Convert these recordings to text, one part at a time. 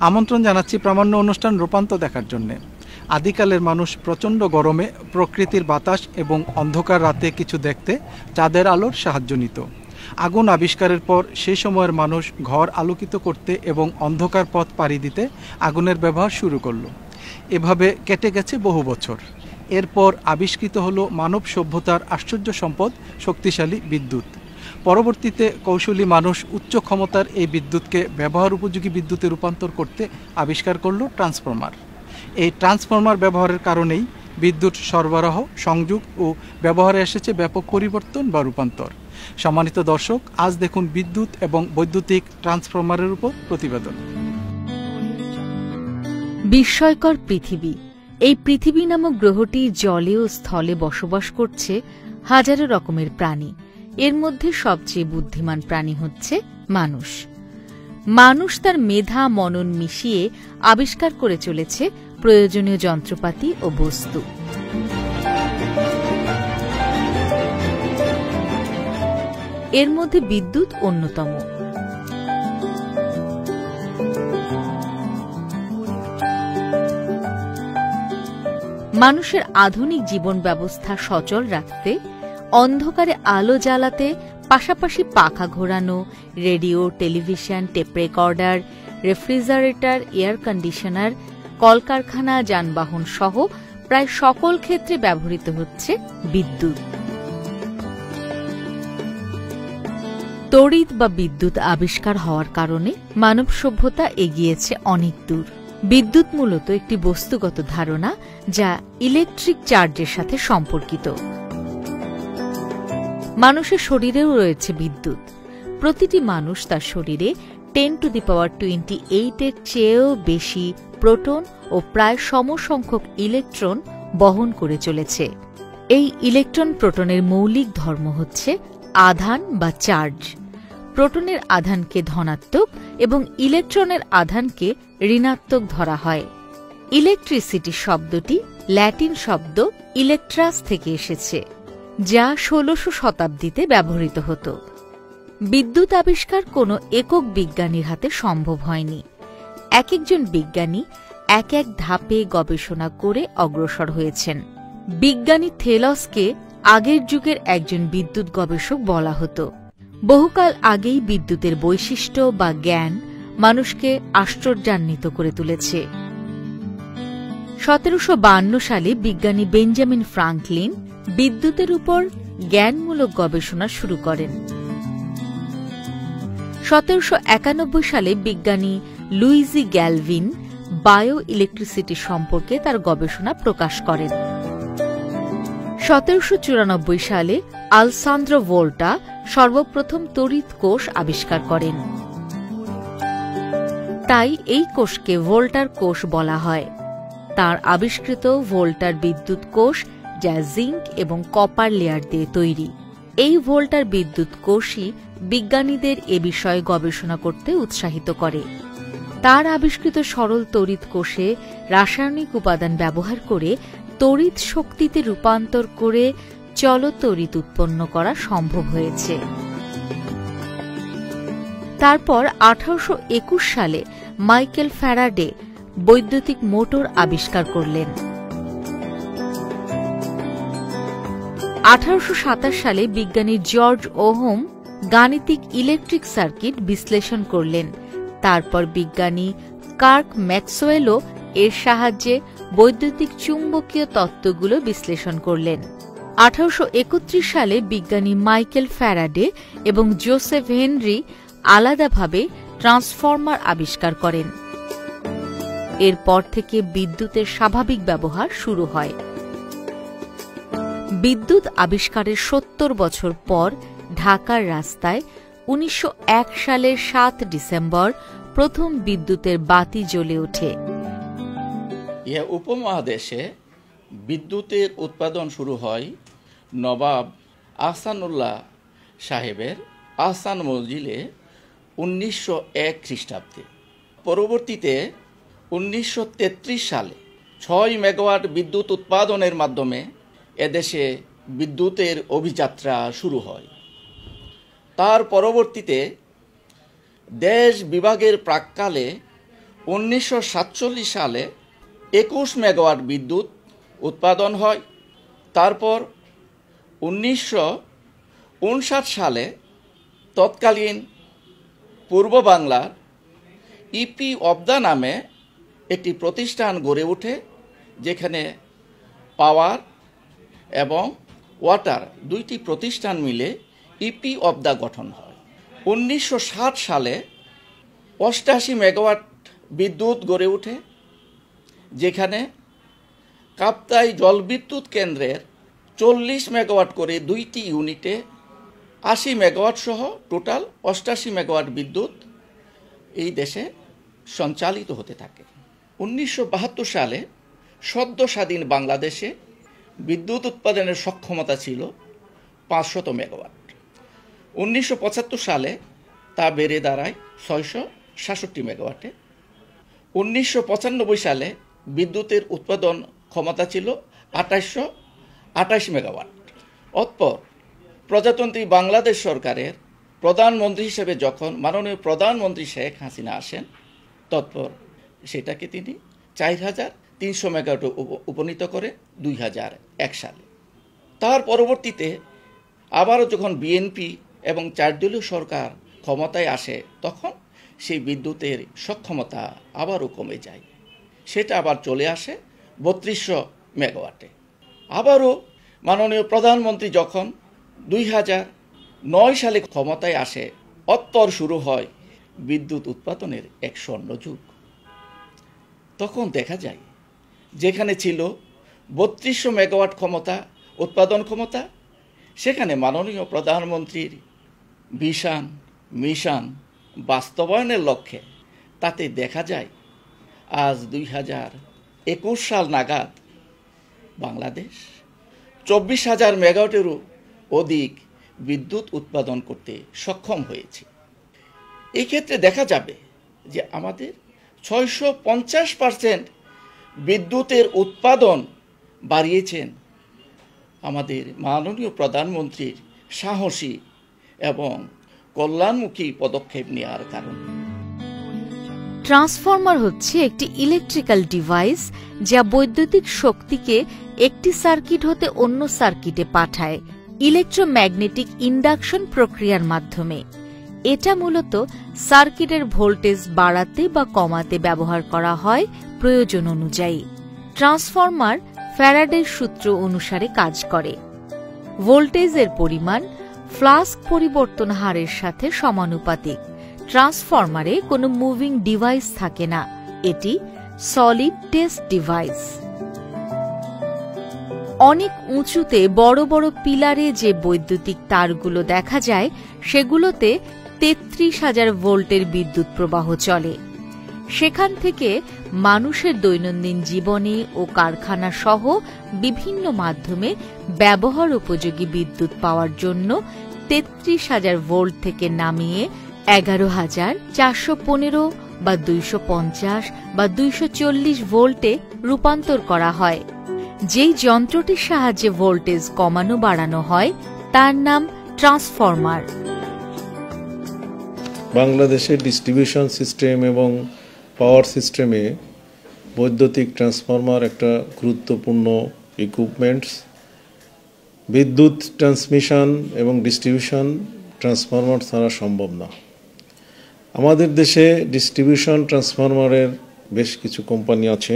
আমন্ত্রণ জানাচ্ছি প্রামাণ্য অনুষ্ঠান রূপান্তর দেখার জন্যে। আদিকালের মানুষ প্রচণ্ড গরমে প্রকৃতির বাতাস এবং অন্ধকার রাতে কিছু দেখতে চাঁদের আলোর সাহায্য নিত। আগুন আবিষ্কারের পর সেই সময়ের মানুষ ঘর আলোকিত করতে এবং অন্ধকার পথ পাড়ি দিতে আগুনের ব্যবহার শুরু করলো। এভাবে কেটে গেছে বহু বছর। এরপর আবিষ্কৃত হলো মানব সভ্যতার আশ্চর্য সম্পদ শক্তিশালী বিদ্যুৎ। পরবর্তীতে কৌশলী মানুষ উচ্চ ক্ষমতার এই বিদ্যুৎকে ব্যবহার উপযোগী বিদ্যুতে রূপান্তর করতে আবিষ্কার করলো ট্রান্সফরমার। এই ট্রান্সফরমার ব্যবহারের কারণেই বিদ্যুৎ সরবরাহ, সংযোগ ও ব্যবহারে এসেছে ব্যাপক পরিবর্তন বা রূপান্তর। সম্মানিত দর্শক, আজ দেখুন বিদ্যুৎ এবং বৈদ্যুতিক ট্রান্সফরমারের উপর প্রতিবেদন। বিস্ময়কর পৃথিবী। এই পৃথিবী নামক গ্রহটি জলে ও স্থলে বসবাস করছে হাজারো রকমের প্রাণী। এর মধ্যে সবচেয়ে বুদ্ধিমান প্রাণী হচ্ছে মানুষ। মানুষ তার মেধা মনন মিশিয়ে আবিষ্কার করে চলেছে প্রয়োজনীয় যন্ত্রপাতি ও বস্তু। এর মধ্যে বিদ্যুৎ অন্যতম। মানুষের আধুনিক জীবন ব্যবস্থা সচল রাখতে, অন্ধকারে আলো জ্বালাতে, পাশাপাশি পাখা ঘোরানো, radio, television, tape recorder, refrigerator, air conditioner, কলকারখানা, যানবাহন সহ প্রায় সকল ক্ষেত্রে ব্যবহৃত হচ্ছে বিদ্যুৎ। তড়িৎ বা বিদ্যুৎ আবিষ্কার হওয়ার কারণে মানব সভ্যতা এগিয়েছে অনেক দূর। বিদ্যুৎ মূলত একটি বস্তুগত ধারণা যা ইলেকট্রিক চার্জের সাথে সম্পর্কিত। মানুষের শরীরেও রয়েছে বিদ্যুৎ। প্রতিটি মানুষ তার শরীরে 10⁻28 এর চেয়েও বেশি প্রোটন ও প্রায় সমসংখ্যক ইলেকট্রন বহন করে চলেছে। এই ইলেকট্রন প্রোটনের মৌলিক ধর্ম হচ্ছে আধান বা চার্জ। প্রোটনের আধানকে ধনাত্মক এবং ইলেকট্রনের আধানকে ঋণাত্মক ধরা হয়। ইলেকট্রিসিটি শব্দটি ল্যাটিন শব্দ ইলেকট্রাস থেকে এসেছে, যা 16শো শতাব্দীতে ব্যবহৃত হতো। বিদ্যুৎ আবিষ্কার কোনো একক বিজ্ঞানীর হাতে সম্ভব হয়নি। এক একজন বিজ্ঞানী এক এক ধাপে গবেষণা করে অগ্রসর হয়েছেন। বিজ্ঞানী থেলসকে আগের যুগের একজন বিদ্যুৎ গবেষক বলা হতো। বহুকাল আগেই বিদ্যুতের বৈশিষ্ট্য বা জ্ঞান মানুষকে আশ্চর্যান্বিত করে তুলেছে। 1752 সালে বিজ্ঞানী বেঞ্জামিন ফ্রাঙ্কলিন বিদ্যুতের উপর জ্ঞানমূলক গবেষণা শুরু করেন। 1791 সালে বিজ্ঞানী লুইজি গ্যালভিন বায়ো ইলেকট্রিসিটি সম্পর্কে তার গবেষণা প্রকাশ করেন। 1794 সালে আলসান্দ্রো ভোল্টা সর্বপ্রথম তড়িৎ কোষ আবিষ্কার করেন। তাই এই কোষকে ভোল্টার কোষ বলা হয়। তার আবিষ্কৃত ভোল্টার বিদ্যুৎ কোষ, যা জিঙ্ক এবং কপার লেয়ার দিয়ে তৈরি। এই ভোল্টার বিদ্যুৎ কোষই বিজ্ঞানীদের এ বিষয়ে গবেষণা করতে উৎসাহিত করে। তার আবিষ্কৃত সরল তড়িৎ কোষে রাসায়নিক উপাদান ব্যবহার করে তড়িৎ শক্তিতে রূপান্তর করে চলতড়িৎ উৎপন্ন করা সম্ভব হয়েছে। তারপর 1821 সালে মাইকেল ফ্যারাডে বৈদ্যুতিক মোটর আবিষ্কার করলেন। 1827 সালে বিজ্ঞানী জর্জ ওহম গাণিতিক ইলেকট্রিক সার্কিট বিশ্লেষণ করলেন। তারপর বিজ্ঞানী কার্ক ম্যাক্সওয়েলও এর সাহায্যে বৈদ্যুতিক চুম্বকীয় তত্ত্বগুলো বিশ্লেষণ করলেন। 1831 সালে বিজ্ঞানী মাইকেল ফ্যারাডে এবং জোসেফ হেনরি আলাদাভাবে ট্রান্সফরমার আবিষ্কার করেন। এরপর থেকে বিদ্যুতের স্বাভাবিক ব্যবহার শুরু হয়। বিদ্যুৎ আবিষ্কারের 70 বছর পর ঢাকার রাস্তায় 1901 সালের 7 ডিসেম্বর প্রথম বিদ্যুতের বাতি জ্বলে ওঠে। ইহা উপমহাদেশে বিদ্যুতের উৎপাদন শুরু হয় নবাব আহসানুল্লাহ সাহেবের আহসান মঞ্জিলে 1901 খ্রিস্টাব্দে। পরবর্তীতে 1933 সালে 6 মেগাওয়াট বিদ্যুৎ উৎপাদনের মাধ্যমে এদেশে বিদ্যুতের অভিযাত্রা শুরু হয়। তার পরবর্তীতে দেশ বিভাগের প্রাক্কালে 1947 সালে 21 মেগাওয়াট বিদ্যুৎ উৎপাদন হয়। তারপর 1959 সালে তৎকালীন পূর্ব বাংলার ইপি অবদা নামে একটি প্রতিষ্ঠান গড়ে ওঠে, যেখানে পাওয়ার এবং ওয়াটার দুইটি প্রতিষ্ঠান মিলে ইপি অবদা গঠন হয়। 1960 সালে 88 মেগাওয়াট বিদ্যুৎ গড়ে ওঠে, যেখানে কাপ্তাই জলবিদ্যুৎ কেন্দ্রের 40 মেগাওয়াট করে দুইটি ইউনিটে 80 মেগাওয়াট সহ টোটাল 88 মেগাওয়াট বিদ্যুৎ এই দেশে সঞ্চালিত হতে থাকে। 1972 সালে সদ্য স্বাধীন বাংলাদেশে বিদ্যুৎ উৎপাদনের সক্ষমতা ছিল 500 মেগাওয়াট। 1975 সালে তা বেড়ে দাঁড়ায় 666 মেগাওয়াটে। 1995 সালে বিদ্যুতের উৎপাদন ক্ষমতা ছিল 2828 মেগাওয়াট। অতঃপর প্রজাতন্ত্রী বাংলাদেশ সরকারের প্রধানমন্ত্রী হিসেবে যখন মাননীয় প্রধানমন্ত্রী শেখ হাসিনা আসেন, তৎপর সেটাকে তিনি 4300 মেগাওয়াটে উপনীত করে 2001 সালে। তার পরবর্তীতে আবারও যখন বিএনপি এবং 4 দলীয় সরকার ক্ষমতায় আসে, তখন সেই বিদ্যুতের সক্ষমতা আবারও কমে যায়, সেটা আবার চলে আসে 3200 মেগাওয়াটে। আবারও মাননীয় প্রধানমন্ত্রী যখন 2009 সালে ক্ষমতায় আসে, অতঃপর শুরু হয় বিদ্যুৎ উৎপাদনের এক স্বর্ণযুগ। তখন দেখা যায় যেখানে ছিল 3200 মেগাওয়াট ক্ষমতা উৎপাদন ক্ষমতা, সেখানে মাননীয় প্রধানমন্ত্রীর ভিশন মিশন বাস্তবায়নের লক্ষ্যে তাতে দেখা যায় আজ 2021 সাল নাগাদ বাংলাদেশ 24,000 মেগাওয়াটেরও অধিক বিদ্যুৎ উৎপাদন করতে সক্ষম হয়েছে। এই ক্ষেত্রে দেখা যাবে যে আমাদের 650% বিদ্যুতের উৎপাদন বাড়িয়েছেন আমাদের মাননীয় প্রধানমন্ত্রীর সাহসী এবং কল্যাণমুখী পদক্ষেপ নেওয়ার কারণে। ট্রান্সফরমার হচ্ছে একটি ইলেকট্রিক্যাল ডিভাইস যা বৈদ্যুতিক শক্তিকে একটি সার্কিট হতে অন্য সার্কিটে পাঠায় ইলেকট্রোম্যাগনেটিক ইন্ডাকশন প্রক্রিয়ার মাধ্যমে। এটা মূলত সার্কিটের ভোল্টেজ বাড়াতে বা কমাতে ব্যবহার করা হয় প্রয়োজন অনুযায়ী। ট্রান্সফরমার ফ্যারাডের সূত্র অনুসারে কাজ করে। ভোল্টেজের পরিমাণ ফ্লাস্ক পরিবর্তন হারের সাথে সমানুপাতিক। ট্রান্সফরমারে কোনো মুভিং ডিভাইস থাকে না, এটি সলিড টেস্ট ডিভাইস। অনেক উঁচুতে বড় বড় পিলারে যে বৈদ্যুতিক তারগুলো দেখা যায়, সেগুলোতে 33,000 ভোল্টের বিদ্যুৎ প্রবাহ চলে। সেখান থেকে মানুষের দৈনন্দিন জীবনে ও কারখানা সহ বিভিন্ন মাধ্যমে ব্যবহার উপযোগী বিদ্যুৎ পাওয়ার জন্য 33,000 ভোল্ট থেকে নামিয়ে 11,415 বা 250 বা 240 ভোল্টে রূপান্তর করা হয়। যেই যন্ত্রটির সাহায্যে ভোল্টেজ কমানো বাড়ানো হয় তার নাম ট্রান্সফরমার। বাংলাদেশের ডিস্ট্রিবিউশন সিস্টেম এবং পাওয়ার সিস্টেমে বৈদ্যুতিক ট্রান্সফরমার একটা গুরুত্বপূর্ণ ইকুইপমেন্টস। বিদ্যুৎ ট্রান্সমিশন এবং ডিস্ট্রিবিউশন ট্রান্সফরমার ছাড়া সম্ভব না। আমাদের দেশে ডিস্ট্রিবিউশন ট্রান্সফরমারের বেশ কিছু কোম্পানি আছে।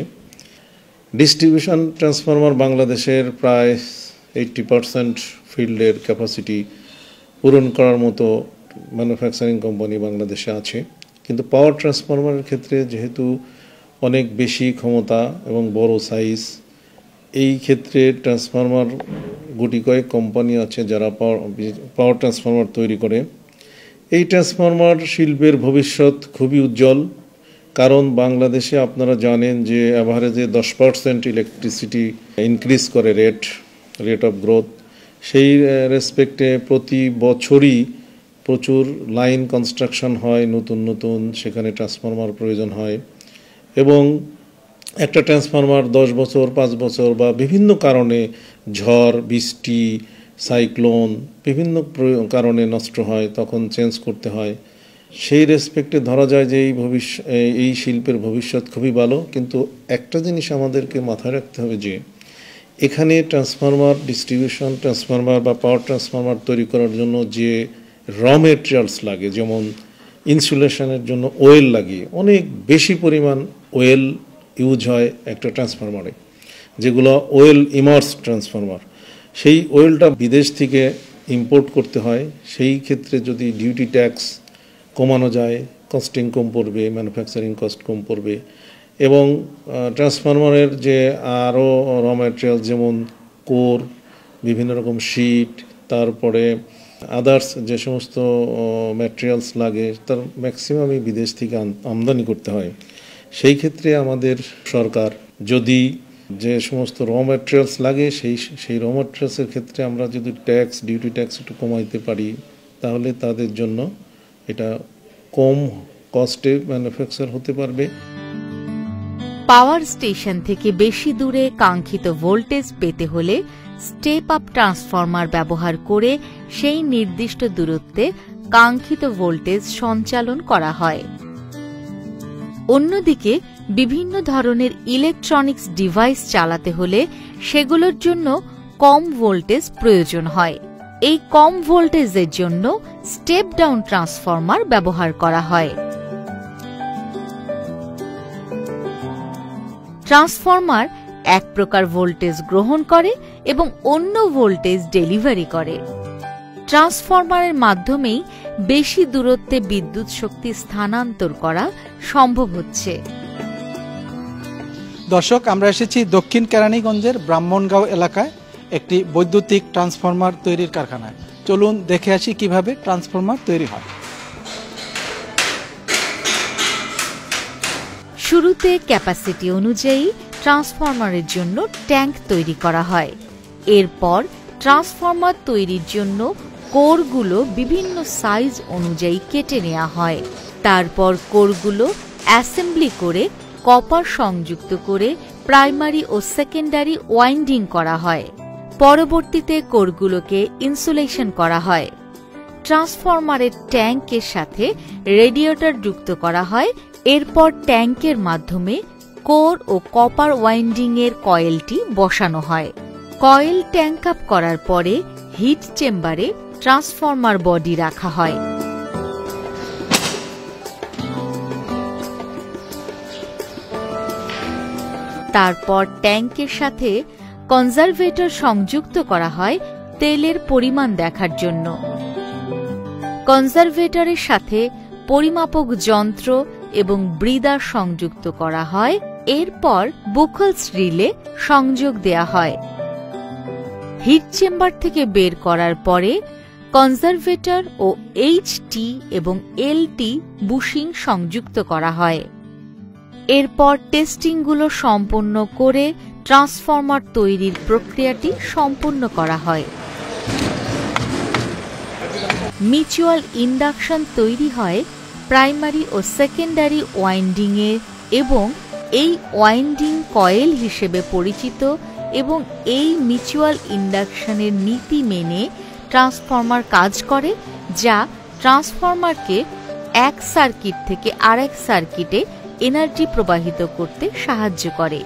ডিস্ট্রিবিউশন ট্রান্সফরমার বাংলাদেশের প্রায় 80% ফিল্ডের ক্যাপাসিটি পূরণ করার মতো ম্যানুফ্যাকচারিং কোম্পানি বাংলাদেশে আছে। কিন্তু পাওয়ার ট্রান্সফরমারের ক্ষেত্রে যেহেতু অনেক বেশি ক্ষমতা এবং বড় সাইজ, এই ক্ষেত্রে ট্রান্সফরমার গুটি কয়েক কোম্পানি আছে যারা পাওয়ার ট্রান্সফরমার তৈরি করে। এই ট্রান্সফরমার শিল্পের ভবিষ্যৎ খুবই উজ্জ্বল, কারণ বাংলাদেশে আপনারা জানেন যে অ্যাভারেজে 10% ইলেকট্রিসিটি ইনক্রিজ করে রেট অফ গ্রোথ। সেই রেসপেক্টে প্রতি বছরই প্রচুর লাইন কনস্ট্রাকশন হয়, নতুন নতুন সেখানে ট্রান্সফরমার প্রয়োজন হয় এবং একটা ট্রান্সফরমার 10 বছর 5 বছর বা বিভিন্ন কারণে ঝড় বৃষ্টি সাইক্লোন বিভিন্ন কারণে নষ্ট হয়, তখন চেঞ্জ করতে হয়। সেই রেসপেক্টে ধরা যায় যে এই শিল্পের ভবিষ্যৎ খুবই ভালো। কিন্তু একটা জিনিস আমাদেরকে মাথায় রাখতে হবে যে এখানে ট্রান্সফরমার ডিস্ট্রিবিউশন ট্রান্সফরমার বা পাওয়ার ট্রান্সফরমার তৈরি করার জন্য যে র মেটেরিয়ালস লাগে, যেমন ইনসুলেশনের জন্য ওয়েল লাগে, অনেক বেশি পরিমাণ ওয়েল ইউজ হয় একটা ট্রান্সফরমারে, যেগুলো ওয়েল ইমার্স ট্রান্সফরমার। সেই ওয়েলটা বিদেশ থেকে ইম্পোর্ট করতে হয়। সেই ক্ষেত্রে যদি ডিউটি ট্যাক্স কমানো যায়, কস্টিং কম পড়বে, ম্যানুফ্যাকচারিং কস্ট কম পড়বে, এবং ট্রান্সফরমারের যে আরও র ম্যাটেরিয়াল যেমন কোর, বিভিন্ন রকম শিট, তারপরে আদার্স যে সমস্ত ম্যাটেরিয়ালস লাগে তার ম্যাক্সিমামই বিদেশ থেকে আমদানি করতে হয়। সেই ক্ষেত্রে আমাদের সরকার যদি যে সমস্ত র ম্যাটেরিয়ালস লাগে সেই র ম্যাটেরিয়ালসের ক্ষেত্রে আমরা যদি ডিউটি ট্যাক্স একটু কমাইতে পারি, তাহলে তাদের জন্য এটা কম কস্টে ম্যানুফ্যাকচার হতে পারবে। পাওয়ার স্টেশন থেকে বেশি দূরে কাঙ্ক্ষিত ভোল্টেজ পেতে হলে স্টেপ আপ ট্রান্সফরমার ব্যবহার করে সেই নির্দিষ্ট দূরত্বে কাঙ্ক্ষিত ভোল্টেজ সঞ্চালন করা হয়। অন্যদিকে বিভিন্ন ধরনের ইলেকট্রনিক্স ডিভাইস চালাতে হলে সেগুলোর জন্য কম ভোল্টেজ প্রয়োজন হয়। এই কম ভোল্টেজের জন্য স্টেপ ডাউন ট্রান্সফরমার ব্যবহার করা হয়। ট্রান্সফরমার এক প্রকার ভোল্টেজ গ্রহণ করে এবং অন্য ভোল্টেজ ডেলিভারি করে। ট্রান্সফরমারের মাধ্যমেই বেশি দূরত্বে বিদ্যুৎ শক্তি স্থানান্তর করা সম্ভব হচ্ছে। দর্শক, আমরা এসেছি দক্ষিণ কেরানীগঞ্জের ব্রাহ্মণগাঁও এলাকায় একটি বৈদ্যুতিক ট্রান্সফরমার তৈরির কারখানায়। চলুন দেখে আসি কিভাবে ট্রান্সফরমার তৈরি হয়। শুরুতে ক্যাপাসিটি অনুযায়ী ট্রান্সফরমারের জন্য ট্যাঙ্ক তৈরি করা হয়। এরপর ট্রান্সফরমার তৈরির জন্য কোরগুলো বিভিন্ন সাইজ অনুযায়ী কেটে নেওয়া হয়। তারপর কোরগুলো অ্যাসেম্বলি করে কপার সংযুক্ত করে প্রাইমারি ও সেকেন্ডারি ওয়াইন্ডিং করা হয়। পরবর্তীতে কোরগুলোকে ইনসুলেশন করা হয়। ট্রান্সফরমারের ট্যাঙ্কের সাথে রেডিয়েটর যুক্ত করা হয়। এরপর ট্যাঙ্কের মাধ্যমে কোর ও কপার ওয়াইন্ডিং এর কয়েলটি বসানো হয়। কয়েল ট্যাঙ্ক আপ করার পরে হিট চেম্বারে ট্রান্সফরমার বডি রাখা হয়। তারপর ট্যাঙ্কের সাথে কনজারভেটর সংযুক্ত করা হয় তেলের পরিমাণ দেখার জন্য। কনজারভেটরের সাথে পরিমাপক যন্ত্র এবং ব্রিদার সংযুক্ত করা হয়। এরপর বুকলস রিলে সংযোগ দেয়া হয়। হিট চেম্বার থেকে বের করার পরে কনজারভেটর ও এইচটি এবং এলটি বুশিং সংযুক্ত করা হয়। এরপর টেস্টিংগুলো সম্পন্ন করে ট্রান্সফরমার তৈরির প্রক্রিয়াটি সম্পন্ন করা হয়। মিউচুয়াল ইন্ডাকশন তৈরি হয় প্রাইমারি ও সেকেন্ডারি ওয়াইন্ডিংয়ে এবং এই ওয়াইন্ডিং কয়েল হিসেবে পরিচিত, এবং এই মিউচুয়াল ইন্ডাকশনের নীতি মেনে ট্রান্সফরমার কাজ করে, যা ট্রান্সফরমারকে এক সার্কিট থেকে আরেক সার্কিটে এনার্জি প্রবাহিত করতে সাহায্য করে।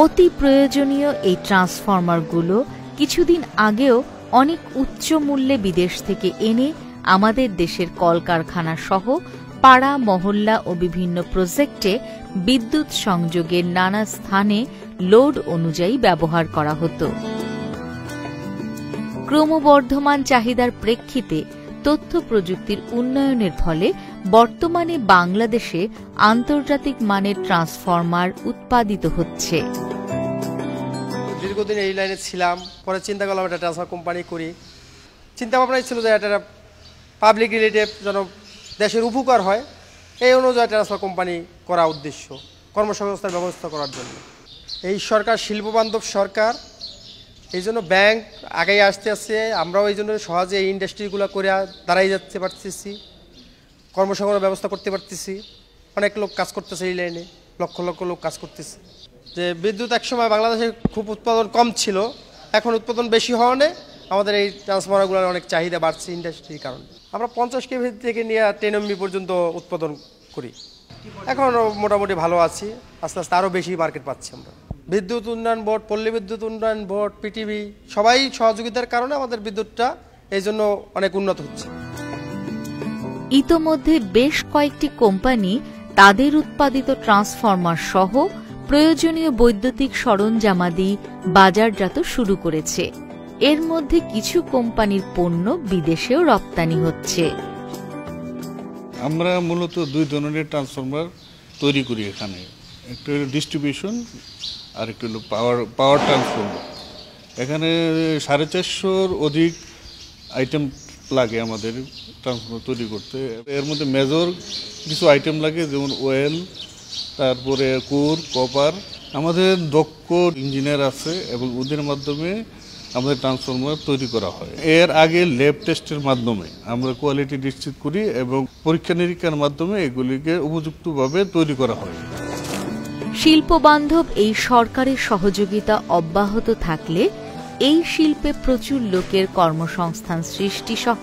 অতি প্রয়োজনীয় এই ট্রান্সফরমারগুলো কিছুদিন আগেও অনেক উচ্চ মূল্যে বিদেশ থেকে এনে আমাদের দেশের কলকারখানা সহ পাড়া মহল্লা ও বিভিন্ন প্রজেক্টে বিদ্যুৎ সংযোগের নানা স্থানে লোড অনুযায়ী ব্যবহার করা হতো। ক্রমবর্ধমান চাহিদার প্রেক্ষিতে তথ্য প্রযুক্তির উন্নয়নের ফলে বর্তমানে বাংলাদেশে আন্তর্জাতিক মানের ট্রান্সফরমার উৎপাদিত হচ্ছে। দীর্ঘদিন এই লাইনে ছিলাম, পরে চিন্তা করলাম একটা ট্রান্সফার কোম্পানি করি। চিন্তা ভাবনাই ছিল যে একটা পাবলিক রিলেটিভ যেন দেশের উপকার হয়, এই অনুযায়ী ট্রান্সফার কোম্পানি করা উদ্দেশ্য, কর্মসংস্থানের ব্যবস্থা করার জন্য। এই সরকার শিল্পবান্ধব সরকার, এই জন্য ব্যাংক আগেই আসতে আসছে, আমরাও এই জন্য সহজে এই ইন্ডাস্ট্রিগুলো করে দাঁড়াই যেতে পারতেছি, কর্মসংস্থানের ব্যবস্থা করতে পারতেছি। অনেক লোক কাজ করতেছে এই লাইনে, লক্ষ লক্ষ লোক কাজ করতেছে। যে বিদ্যুৎ একসময় বাংলাদেশে খুব উৎপাদন কম ছিল, এখন উৎপাদন বেশি হওয়ানে আমাদের এই ট্রান্সফরমারগুলোর অনেক চাহিদা বাড়ছে ইন্ডাস্ট্রির কারণে। আমরা 50 কেভি থেকে নিয়ে 10 MB পর্যন্ত উৎপাদন করি। এখন মোটামুটি ভালো আছি, আস্তে আস্তে আরও বেশি মার্কেট পাচ্ছি আমরা। বিদ্যুৎ উন্নয়ন বোর্ড, পল্লী বিদ্যুৎ উন্নয়ন বোর্ড, পিটিভি সবাই সহযোগিতার কারণে আমাদের বিদ্যুৎটা এই জন্য অনেক উন্নত হচ্ছে। ইতোমধ্যে বেশ কয়েকটি কোম্পানি তাদের উৎপাদিত ট্রান্সফরমার সহ প্রয়োজনীয় বৈদ্যুতিক সরঞ্জামাদি বাজারজাত শুরু করেছে। এর মধ্যে কিছু কোম্পানির পণ্য বিদেশেও রপ্তানি হচ্ছে। আমরা মূলত 2 ধরনের ট্রান্সফরমার তৈরি করি এখানে, একটা হলো ডিস্ট্রিবিউশন আর একটা হলো পাওয়ার ট্রান্সফরমার। এখানে 450-র অধিক আইটেম লাগে আমাদের ট্রান্সফরমার তৈরি করতে। এর মধ্যে মেজর কিছু আইটেম লাগে, যেমন ওয়েল, তারপরে কোর, কপার। আমাদের দক্ষ ইঞ্জিনিয়ার আছে এবং ওদের মাধ্যমে আমাদের ট্রান্সফরমার তৈরি করা হয়। এর আগে ল্যাব টেস্টের মাধ্যমে আমরা কোয়ালিটি নিশ্চিত করি এবং পরীক্ষা নিরীক্ষার মাধ্যমে এগুলিকে উপযুক্তভাবে তৈরি করা হয়। শিল্পবান্ধব এই সরকারের সহযোগিতা অব্যাহত থাকলে এই শিল্পে প্রচুর লোকের কর্মসংস্থান সৃষ্টি সহ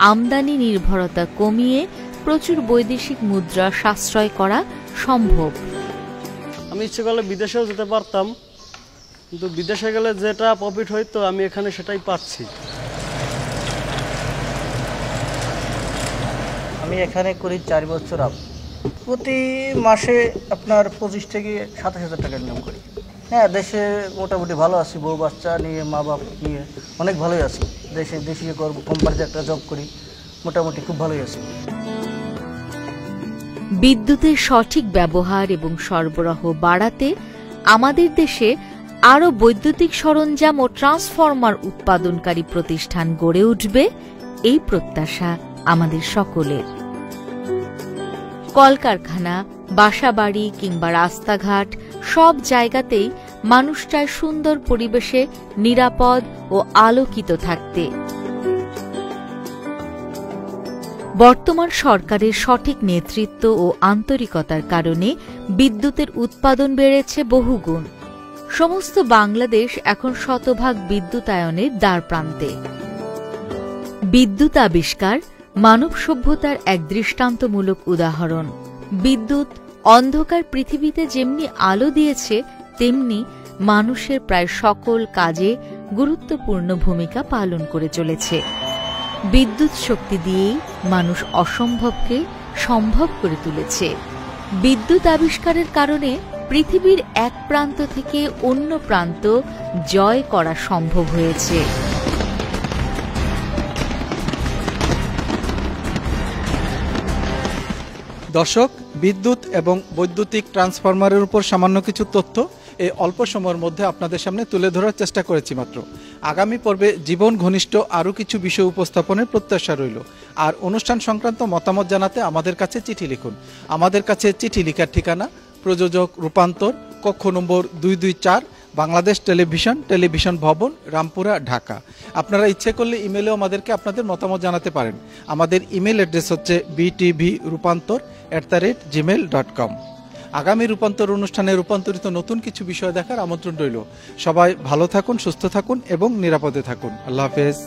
আমদানি নির্ভরতা কমিয়ে প্রচুর বৈদেশিক মুদ্রা সাশ্রয় করা সম্ভব। আমি ইচ্ছে করলে বিদেশেও যেতে পারতাম, কিন্তু বিদেশে গেলে যেটা প্রফিট হইতো আমি এখানে সেটাই পাচ্ছি। আমি এখানে করি 4 বছর। প্রতি মাসে আপনার 25 থেকে 27 হাজার টাকা ইনকাম করি। হ্যাঁ, দেশে মোটামুটি ভালো আছি, বউ বাচ্চা নিয়ে, মা বাপ নিয়ে অনেক ভালোই আছি। দেশীয় কোম্পানিতে একটা জব করি, মোটামুটি খুব ভালোই আছি। বিদ্যুতের সঠিক ব্যবহার এবং সরবরাহ বাড়াতে আমাদের দেশে আরও বৈদ্যুতিক সরঞ্জাম ও ট্রান্সফরমার উৎপাদনকারী প্রতিষ্ঠান গড়ে উঠবে, এই প্রত্যাশা আমাদের সকলের। কলকারখানা, বাসাবাড়ি কিংবা রাস্তাঘাট সব জায়গাতেই মানুষ চায় সুন্দর পরিবেশে নিরাপদ ও আলোকিত থাকতে। বর্তমান সরকারের সঠিক নেতৃত্ব ও আন্তরিকতার কারণে বিদ্যুতের উৎপাদন বেড়েছে বহুগুণ। সমস্ত বাংলাদেশ এখন শতভাগ বিদ্যুতায়নের দ্বারপ্রান্তে। বিদ্যুৎ আবিষ্কার মানব সভ্যতার এক দৃষ্টান্তমূলক উদাহরণ। বিদ্যুৎ অন্ধকার পৃথিবীতে যেমনি আলো দিয়েছে, তেমনি মানুষের প্রায় সকল কাজে গুরুত্বপূর্ণ ভূমিকা পালন করে চলেছে। বিদ্যুৎ শক্তি দিয়েই মানুষ অসম্ভবকে সম্ভব করে তুলেছে। বিদ্যুৎ আবিষ্কারের কারণে পৃথিবীর এক প্রান্ত থেকে অন্য প্রান্ত জয় করা সম্ভব হয়েছে। দর্শক, বিদ্যুৎ এবং বৈদ্যুতিক ট্রান্সফরমারের উপর সামান্য কিছু তথ্য এই অল্প সময়ের মধ্যে আপনাদের সামনে তুলে ধরার চেষ্টা করেছি মাত্র। আগামী পর্বে জীবন ঘনিষ্ঠ আরও কিছু বিষয় উপস্থাপনের প্রত্যাশা রইল। আর অনুষ্ঠান সংক্রান্ত মতামত জানাতে আমাদের কাছে চিঠি লিখুন। আমাদের কাছে চিঠি লিখার ঠিকানা প্রযোজক রূপান্তর, কক্ষ নম্বর 224, বাংলাদেশ টেলিভিশন ভবন, রামপুরা, ঢাকা। আপনারা ইচ্ছে করলে ইমেলেও আমাদেরকে আপনাদের মতামত জানাতে পারেন। আমাদের ইমেল অ্যাড্রেস হচ্ছে btvrupantor@gmail.com। আগামী রূপান্তর অনুষ্ঠানে রূপান্তরিত নতুন কিছু বিষয় দেখার আমন্ত্রণ রইল। সবাই ভালো থাকুন, সুস্থ থাকুন এবং নিরাপদে থাকুন। আল্লাহ হাফেজ।